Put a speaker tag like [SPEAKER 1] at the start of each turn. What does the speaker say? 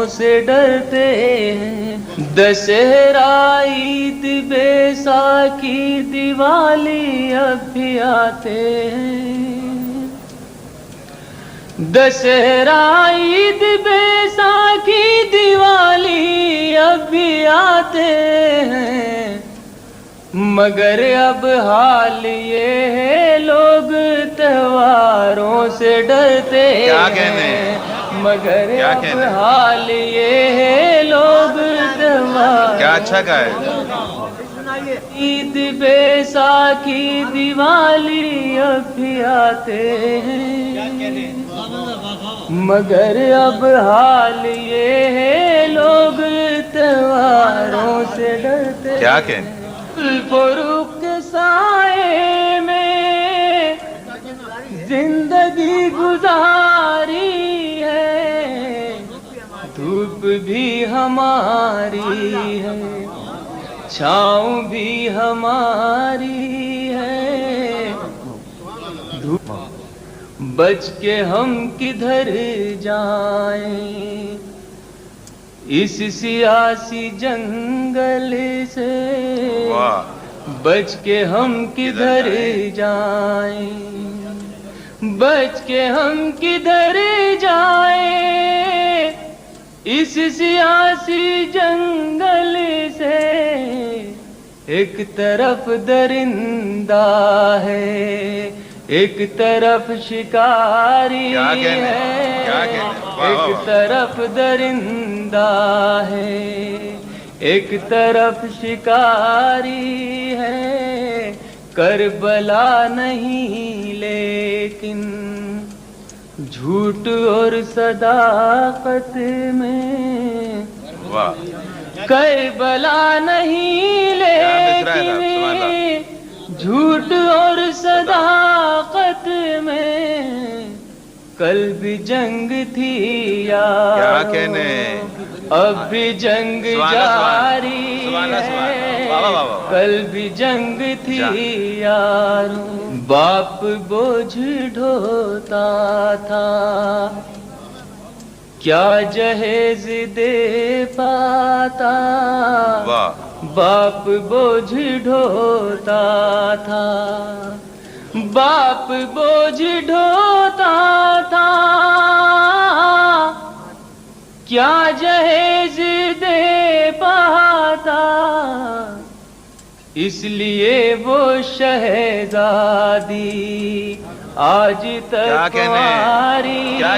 [SPEAKER 1] تہواروں سے ڈرتے ہیں، دشہرا عید بیساکھی دیوالی اب بھی آتے ہیں، دشہرا عید بیساکھی دیوالی اب بھی آتے ہیں، مگر اب حال یہ ہے لوگ تہواروں سے ڈرتے ہیں، مگر اب حال یہ ہے لوگ تہوار
[SPEAKER 2] کیا اچھا کہا ہے
[SPEAKER 1] عید بیساکھی دیوالی اب بھی آتے ہیں، مگر اب حال یہ ہے لوگ تہواروں سے ڈرتے
[SPEAKER 2] کیا کہ
[SPEAKER 1] فروخت کے سائے میں زندگی گزاری ہے، دھوپ بھی ہماری ہے، چھاؤں بھی ہماری ہے، بچ کے ہم کدھر جائیں اس سیاسی جنگل سے، بچ کے ہم کدھر جائیں، بچ کے ہم کدھر جائیں اس سیاسی جنگل سے، ایک طرف درندہ ہے ایک طرف شکاری ہے، ایک طرف درندہ ہے ایک طرف شکاری ہے، کربلا نہیں لیکن جھوٹ اور صداقت میں، کربلا نہیں لیکن جھوٹ اور صداقت میں، کل بھی جنگ تھی یار اب بھی جنگ جاری ہے، کل بھی جنگ تھی یار، باپ بوجھ ڈھوتا تھا کیا جہیز دے پاتا، باپ بوجھ ڈھوتا تھا، باپ بوجھ ڈھوتا تھا کیا جہیز دے پاتا، اس لیے وہ شہزادی آج تک ہماری ہے،